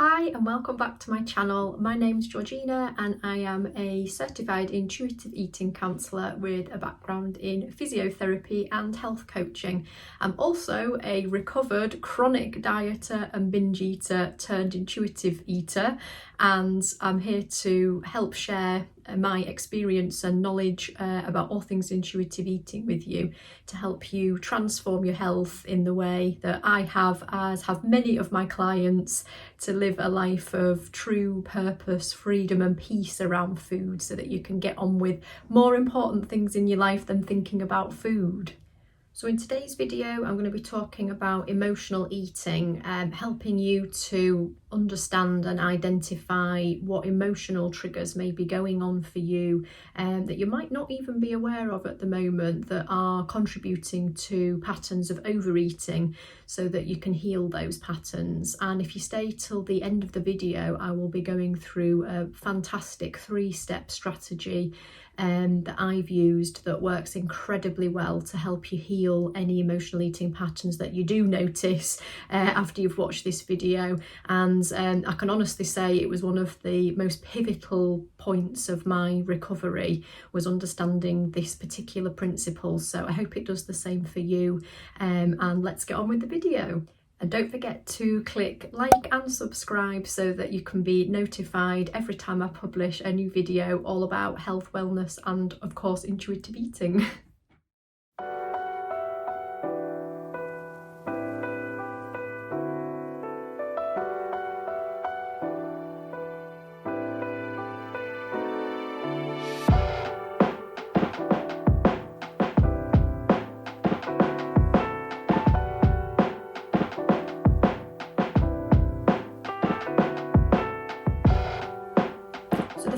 Hi and welcome back to my channel. My name's Georgina and I am a certified intuitive eating counsellor with a background in physiotherapy and health coaching. I'm also a recovered chronic dieter and binge eater turned intuitive eater, and I'm here to help share my experience and knowledge about all things intuitive eating with you to help you transform your health in the way that I have, as have many of my clients, to live a life of true purpose, freedom and peace around food so that you can get on with more important things in your life than thinking about food. So in today's video, I'm going to be talking about emotional eating, helping you to understand and identify what emotional triggers may be going on for you that you might not even be aware of at the moment that are contributing to patterns of overeating, so that you can heal those patterns. And if you stay till the end of the video, I will be going through a fantastic 3-step strategy that I've used that works incredibly well to help you heal any emotional eating patterns that you do notice after you've watched this video. And I can honestly say it was one of the most pivotal points of my recovery, was understanding this particular principle. So I hope it does the same for you, and let's get on with the video. And don't forget to click like and subscribe so that you can be notified every time I publish a new video all about health, wellness and of course intuitive eating.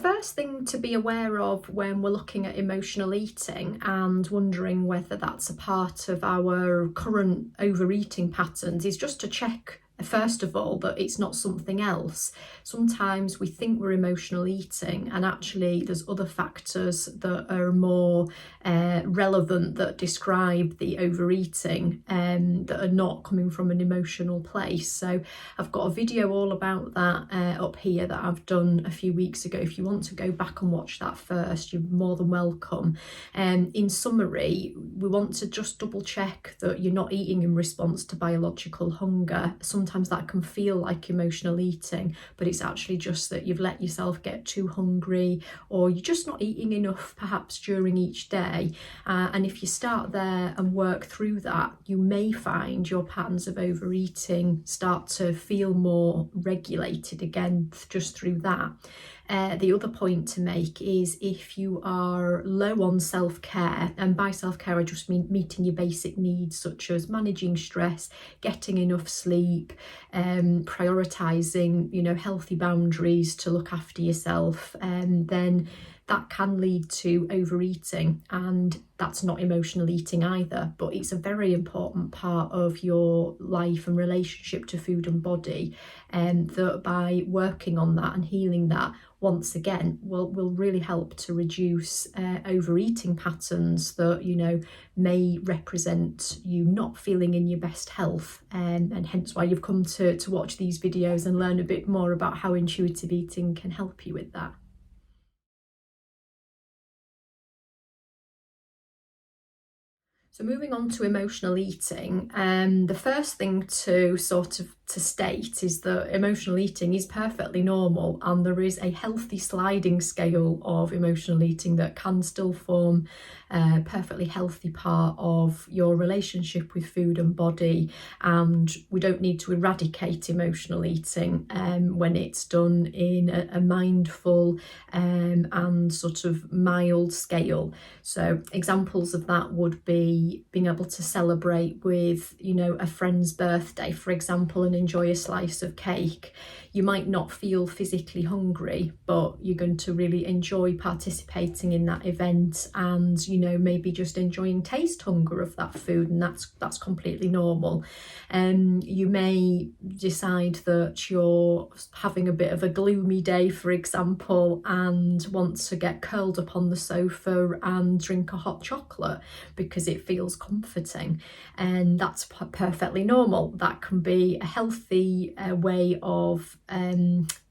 First thing to be aware of when we're looking at emotional eating and wondering whether that's a part of our current overeating patterns is just to check, first of all, that it's not something else. Sometimes we think we're emotional eating and actually there's other factors that are more relevant that describe the overeating that are not coming from an emotional place. So I've got a video all about that up here that I've done a few weeks ago. If you want to go back and watch that first, you're more than welcome. In summary, we want to just double check that you're not eating in response to biological hunger. Sometimes that can feel like emotional eating, but it's actually just that you've let yourself get too hungry, or you're just not eating enough perhaps during each day. And if you start there and work through that, you may find your patterns of overeating start to feel more regulated again just through that. The other point to make is if you are low on self-care, and by self-care I just mean meeting your basic needs such as managing stress, getting enough sleep, prioritising, healthy boundaries to look after yourself, then that can lead to overeating, and that's not emotional eating either, but it's a very important part of your life and relationship to food and body, and that by working on that and healing that, once again, will really help to reduce overeating patterns that, may represent you not feeling in your best health, and hence why you've come to watch these videos and learn a bit more about how intuitive eating can help you with that. So moving on to emotional eating, the first thing to state is that emotional eating is perfectly normal, and there is a healthy sliding scale of emotional eating that can still form a perfectly healthy part of your relationship with food and body, and we don't need to eradicate emotional eating when it's done in a mindful and sort of mild scale. So examples of that would be being able to celebrate with, a friend's birthday, for example, and enjoy a slice of cake. You might not feel physically hungry, but you're going to really enjoy participating in that event and, maybe just enjoying taste hunger of that food, and that's completely normal. You may decide that you're having a bit of a gloomy day, for example, and want to get curled up on the sofa and drink a hot chocolate because it feels comforting, and that's perfectly normal. That can be a healthy healthy way of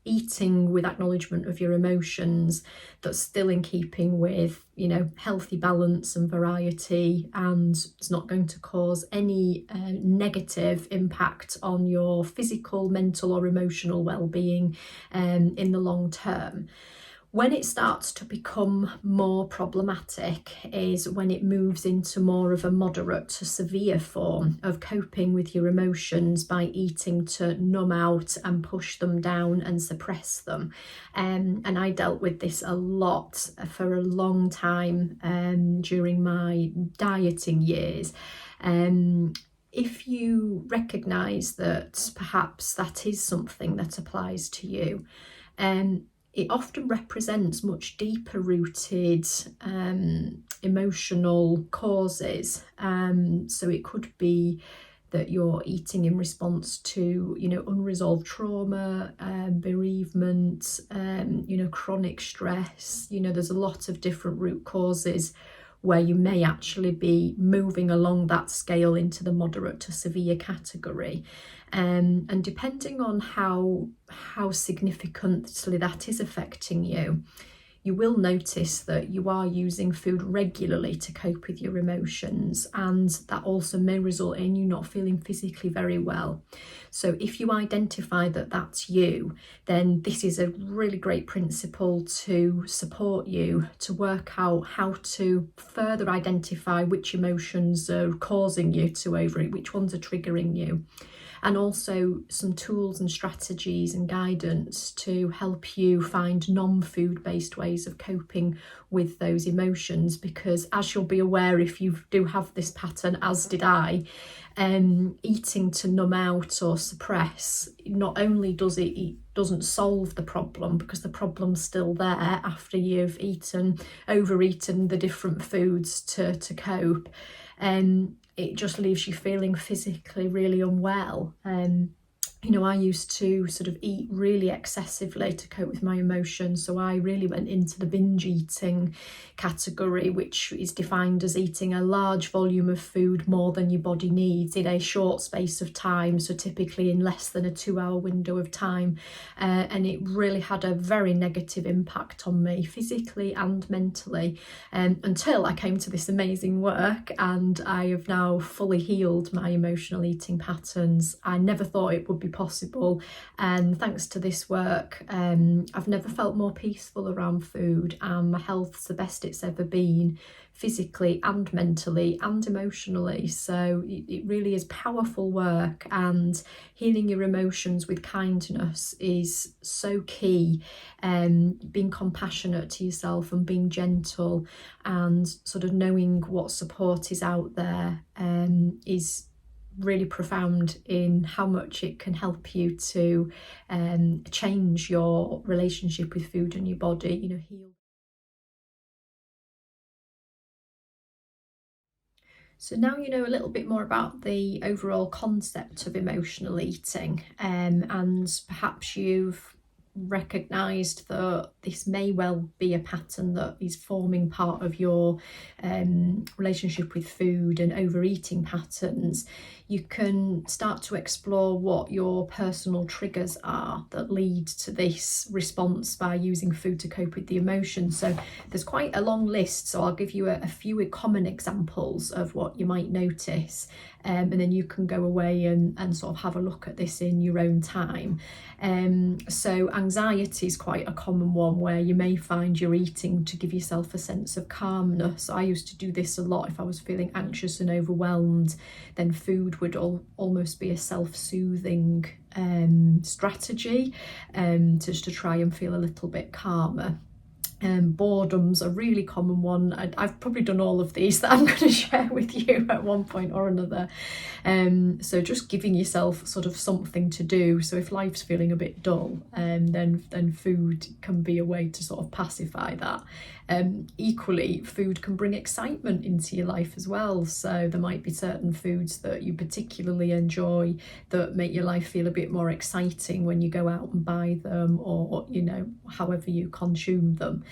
eating with acknowledgement of your emotions that's still in keeping with, you know, healthy balance and variety, and it's not going to cause any negative impact on your physical, mental or emotional well-being in the long term. When it starts to become more problematic is when it moves into more of a moderate to severe form of coping with your emotions by eating to numb out and push them down and suppress them. And I dealt with this a lot for a long time during my dieting years. If you recognise that perhaps that is something that applies to you, it often represents much deeper rooted emotional causes. So it could be that you're eating in response to, you know, unresolved trauma, bereavement, you know, chronic stress. You know, there's a lot of different root causes where you may actually be moving along that scale into the moderate to severe category. And depending on how significantly that is affecting you, you will notice that you are using food regularly to cope with your emotions, and that also may result in you not feeling physically very well. So if you identify that that's you, then this is a really great principle to support you to work out how to further identify which emotions are causing you to overeat, which ones are triggering you. And also some tools and strategies and guidance to help you find non-food based ways of coping with those emotions, because as you'll be aware, if you do have this pattern, as did I, eating to numb out or suppress, not only doesn't solve the problem, because the problem's still there after you've overeaten the different foods to cope, it just leaves you feeling physically really unwell. You know, I used to sort of eat really excessively to cope with my emotions. So I really went into the binge eating category, which is defined as eating a large volume of food, more than your body needs, in a short space of time. So typically in less than a 2-hour window of time. And it really had a very negative impact on me physically and mentally, until I came to this amazing work, and I have now fully healed my emotional eating patterns. I never thought it would be possible, and thanks to this work, I've never felt more peaceful around food, and my health's the best it's ever been, physically and mentally and emotionally. So it really is powerful work, and healing your emotions with kindness is so key. Being compassionate to yourself and being gentle and sort of knowing what support is out there is really profound in how much it can help you to change your relationship with food and your body, you know, heal. So now you know a little bit more about the overall concept of emotional eating, and perhaps you've recognised that this may well be a pattern that is forming part of your relationship with food and overeating patterns. You can start to explore what your personal triggers are that lead to this response by using food to cope with the emotions. So there's quite a long list, so I'll give you a few common examples of what you might notice, and then you can go away and sort of have a look at this in your own time. So anxiety is quite a common one, where you may find you're eating to give yourself a sense of calmness. I used to do this a lot. If I was feeling anxious and overwhelmed, then food would almost be a self-soothing strategy, just to try and feel a little bit calmer. Boredom's a really common one. I've probably done all of these that I'm going to share with you at one point or another. So just giving yourself sort of something to do. So if life's feeling a bit dull, then food can be a way to sort of pacify that. Equally, food can bring excitement into your life as well. So there might be certain foods that you particularly enjoy that make your life feel a bit more exciting when you go out and buy them, or, you know, however you consume them.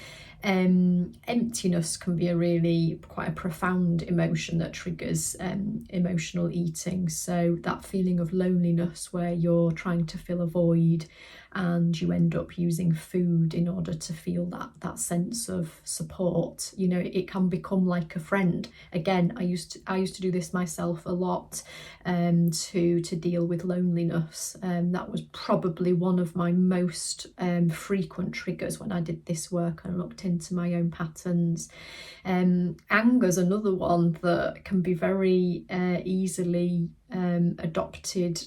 Emptiness can be quite a profound emotion that triggers emotional eating. So that feeling of loneliness where you're trying to fill a void and you end up using food in order to feel that sense of support. You know, it can become like a friend. Again, I used to do this myself a lot to deal with loneliness. That was probably one of my most frequent triggers when I did this work and looked into my own patterns. Anger's another one that can be very easily adopted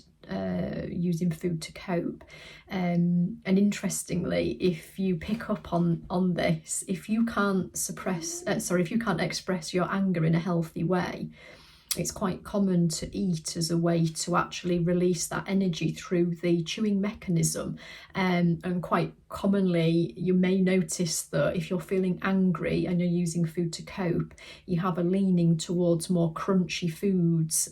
using food to cope. And interestingly, if you pick up on this, if you can't express your anger in a healthy way, it's quite common to eat as a way to actually release that energy through the chewing mechanism. And quite commonly, you may notice that if you're feeling angry and you're using food to cope, you have a leaning towards more crunchy foods.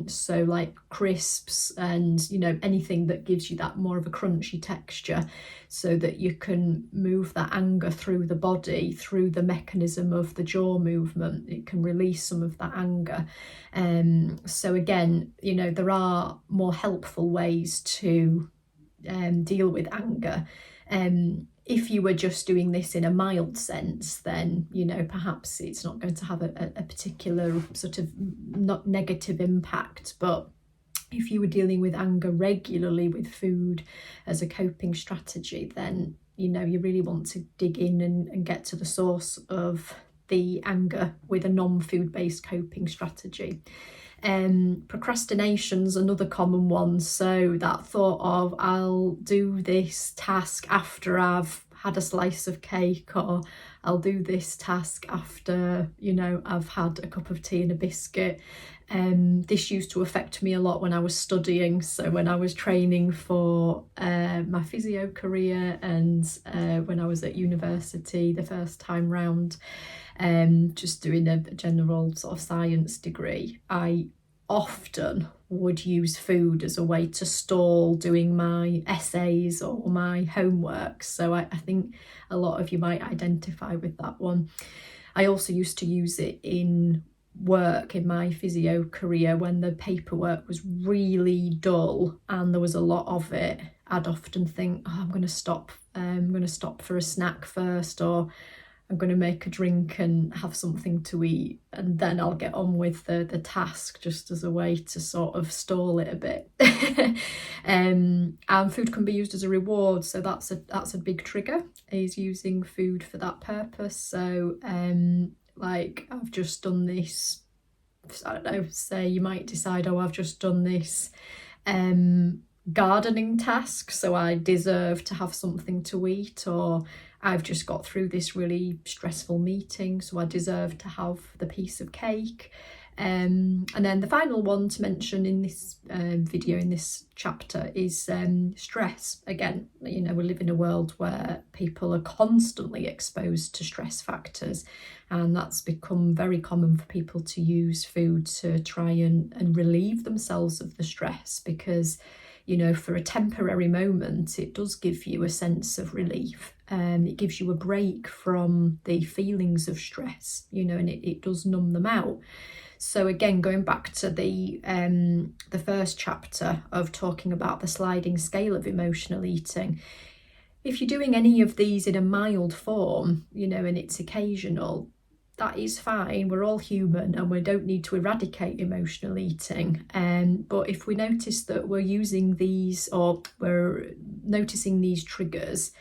So like crisps and, you know, anything that gives you that more of a crunchy texture, so that you can move that anger through the body, through the mechanism of the jaw movement. It can release some of that anger. So again, you know, there are more helpful ways to deal with anger. If you were just doing this in a mild sense, then, you know, perhaps it's not going to have a particular sort of not negative impact. But if you were dealing with anger regularly with food as a coping strategy, then, you know, you really want to dig in and get to the source of the anger with a non-food based coping strategy. Procrastination's another common one. So that thought of, I'll do this task after I've had a slice of cake, or I'll do this task after, you know, I've had a cup of tea and a biscuit. This used to affect me a lot when I was studying. So when I was training for my physio career and when I was at university the first time round, just doing a general sort of science degree, I often would use food as a way to stall doing my essays or my homework. So I think a lot of you might identify with that one. I also used to use it in work in my physio career when the paperwork was really dull and there was a lot of it. I'd often think, oh, I'm going to stop for a snack first, or I'm going to make a drink and have something to eat, and then I'll get on with the task, just as a way to sort of stall it a bit. And food can be used as a reward, so that's a big trigger, is using food for that purpose. So like, I've just done this, I don't know, say you might decide, oh, I've just done this gardening task, so I deserve to have something to eat, or I've just got through this really stressful meeting, so I deserve to have the piece of cake. And then the final one to mention in this video, in this chapter, is stress. Again, you know, we live in a world where people are constantly exposed to stress factors, and that's become very common for people to use food to try and relieve themselves of the stress, because, you know, for a temporary moment, it does give you a sense of relief. It gives you a break from the feelings of stress, you know, and it does numb them out. So again, going back to the first chapter of talking about the sliding scale of emotional eating, if you're doing any of these in a mild form, you know, and it's occasional, that is fine. We're all human and we don't need to eradicate emotional eating. But if we notice that we're using these, or we're noticing these triggers,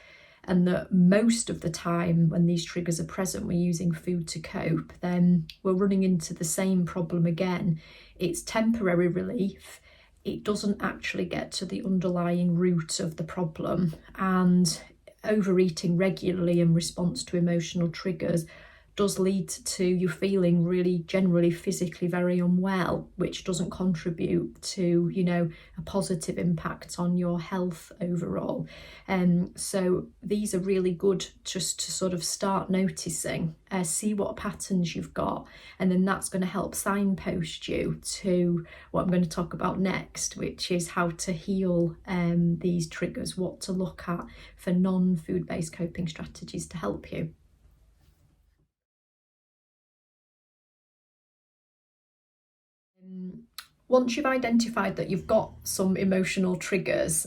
and that most of the time when these triggers are present, we're using food to cope, then we're running into the same problem again. It's temporary relief. It doesn't actually get to the underlying root of the problem. And overeating regularly in response to emotional triggers does lead to you feeling really generally physically very unwell, which doesn't contribute to, you know, a positive impact on your health overall. So these are really good just to sort of start noticing, see what patterns you've got, and then that's going to help signpost you to what I'm going to talk about next, which is how to heal these triggers, what to look at for non-food-based coping strategies to help you. Once you've identified that you've got some emotional triggers,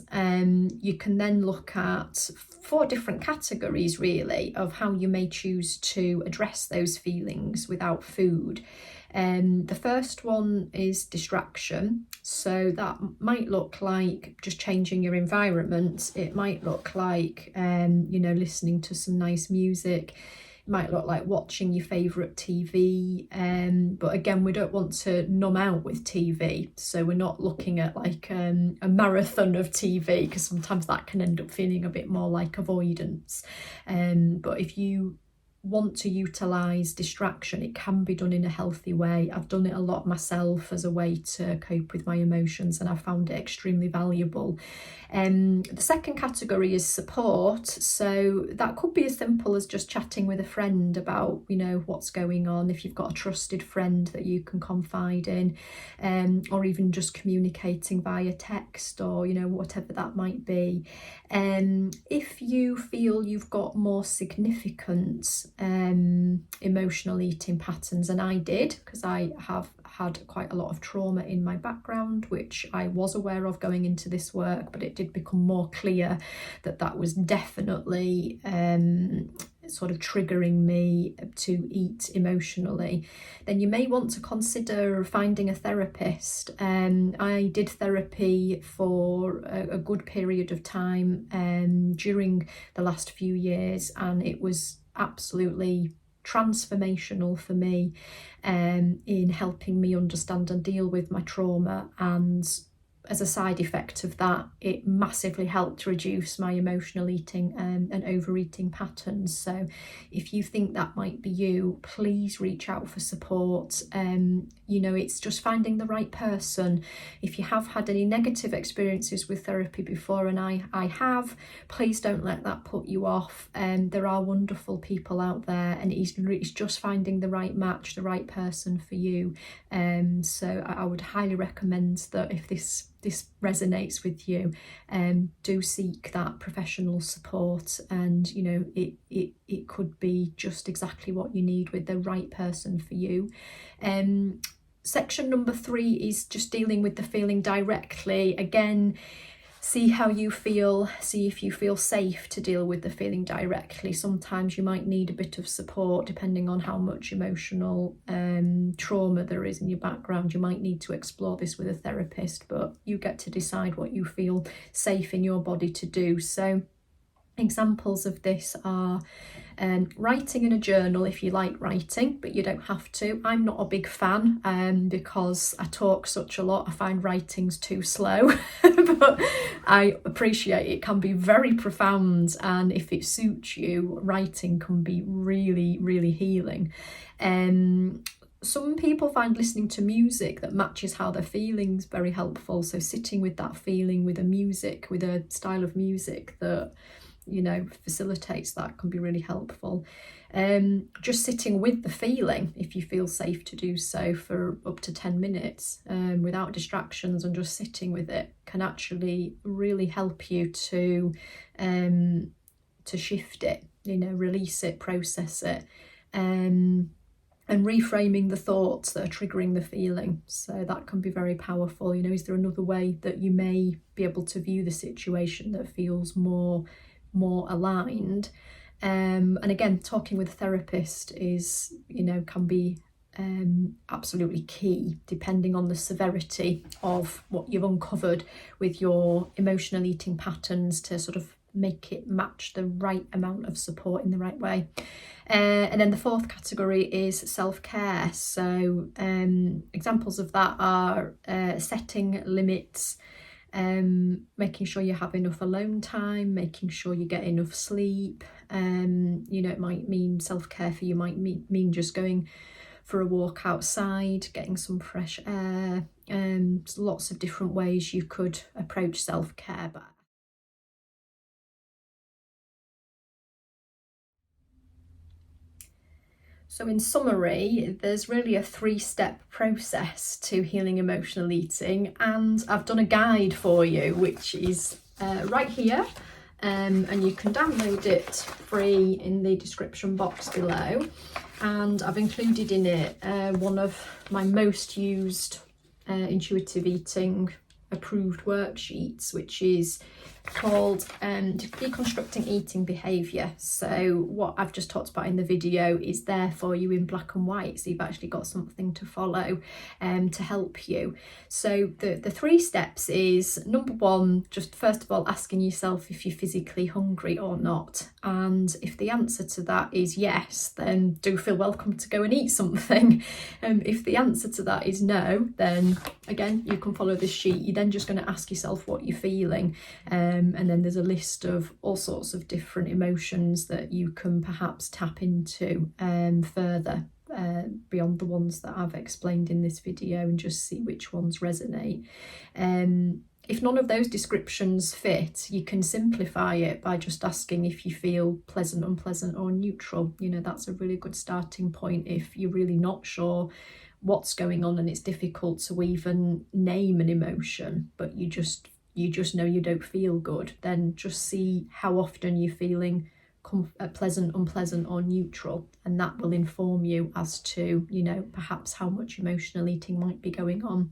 you can then look at 4 different categories really of how you may choose to address those feelings without food. The first one is distraction. So that might look like just changing your environment. It might look like, listening to some nice music. It might look like watching your favourite TV, but again, we don't want to numb out with TV, so we're not looking at like a marathon of TV, because sometimes that can end up feeling a bit more like avoidance. But if you want to utilise distraction, it can be done in a healthy way. I've done it a lot myself as a way to cope with my emotions, and I found it extremely valuable. The second category is support. So that could be as simple as just chatting with a friend about, what's going on, if you've got a trusted friend that you can confide in, or even just communicating via text or, whatever that might be. If you feel you've got more significant emotional eating patterns, and I did, because I have had quite a lot of trauma in my background, which I was aware of going into this work, but it did become more clear that that was definitely sort of triggering me to eat emotionally. Then you may want to consider finding a therapist. I did therapy for a good period of time during the last few years, and it was absolutely transformational for me in helping me understand and deal with my trauma. And as a side effect of that, it massively helped reduce my emotional eating and overeating patterns. So if you think that might be you, please reach out for support. It's just finding the right person. If you have had any negative experiences with therapy before, and I have, please don't let that put you off. There are wonderful people out there, and it's just finding the right match, the right person for you. So I would highly recommend that if this resonates with you, do seek that professional support, and it could be just exactly what you need with the right person for you. Section number 3 is just dealing with the feeling directly. Again, see how you feel, see if you feel safe to deal with the feeling directly. Sometimes you might need a bit of support depending on how much emotional trauma there is in your background. You might need to explore this with a therapist, but you get to decide what you feel safe in your body to do. So examples of this are writing in a journal if you like writing, but you don't have to. I'm not a big fan because I talk such a lot. I find writing's too slow, but I appreciate it can be very profound, and if it suits you, writing can be really, really healing. Some people find listening to music that matches how they're feeling is very helpful. So sitting with that feeling with a style of music that facilitates that can be really helpful. Just sitting with the feeling, if you feel safe to do so, for up to 10 minutes without distractions, and just sitting with it can actually really help you to shift it, release it, process it, and reframing the thoughts that are triggering the feeling. So that can be very powerful. Is there another way that you may be able to view the situation that feels more aligned? And again, talking with a therapist is, can be absolutely key, depending on the severity of what you've uncovered with your emotional eating patterns, to sort of make it match the right amount of support in the right way. And then the 4th category is self-care. So examples of that are setting limits, making sure you have enough alone time, making sure you get enough sleep. It might mean self-care for you might mean just going for a walk outside, getting some fresh air. There's lots of different ways you could approach self-care. But so in summary, there's really a 3-step process to healing emotional eating, and I've done a guide for you, which is right here, and you can download it free in the description box below. And I've included in it one of my most used intuitive eating approved worksheets, which is called Deconstructing Eating Behaviour. So what I've just talked about in the video is there for you in black and white, so you've actually got something to follow to help you. So the 3 steps is, number 1, just first of all asking yourself if you're physically hungry or not, and if the answer to that is yes, then do feel welcome to go and eat something. If the answer to that is no, then again you can follow this sheet. You're then just going to ask yourself what you're feeling, and then there's a list of all sorts of different emotions that you can perhaps tap into further beyond the ones that I've explained in this video, and just see which ones resonate. If none of those descriptions fit, you can simplify it by just asking if you feel pleasant, unpleasant or neutral. You know, that's a really good starting point if you're really not sure what's going on and it's difficult to even name an emotion, but you just know you don't feel good. Then just see how often you're feeling pleasant, unpleasant or neutral, and that will inform you as to, you know, perhaps how much emotional eating might be going on.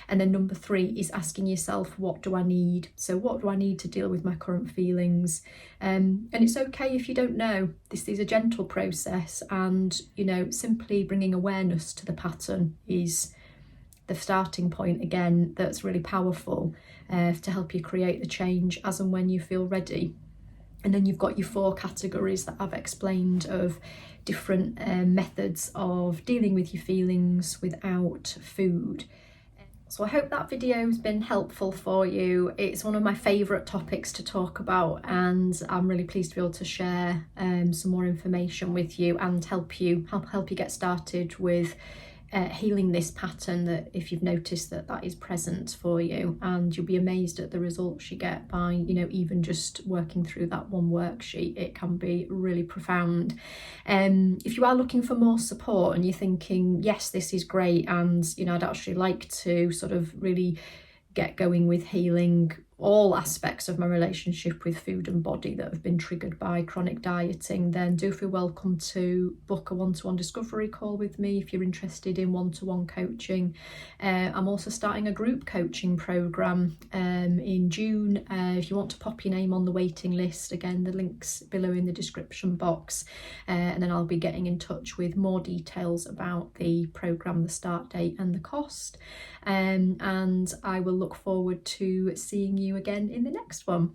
And then number 3 is asking yourself, what do I need? So what do I need to deal with my current feelings? And it's okay if you don't know. This is a gentle process, and, you know, simply bringing awareness to the pattern is the starting point, again, that's really powerful to help you create the change as and when you feel ready. And then you've got your 4 categories that I've explained of different methods of dealing with your feelings without food. So I hope that video has been helpful for you. It's one of my favourite topics to talk about, and I'm really pleased to be able to share some more information with you and help you get started with healing this pattern, that if you've noticed that is present for you, and you'll be amazed at the results you get by, you know, even just working through that one worksheet. It can be really profound. If you are looking for more support and you're thinking, yes, this is great, and, you know, I'd actually like to sort of really get going with healing all aspects of my relationship with food and body that have been triggered by chronic dieting, then do feel welcome to book a one-to-one discovery call with me if you're interested in one-to-one coaching. I'm also starting a group coaching program in June. If you want to pop your name on the waiting list, again, the link's below in the description box, and then I'll be getting in touch with more details about the program, the start date and the cost. And I will look forward to seeing you again in the next one.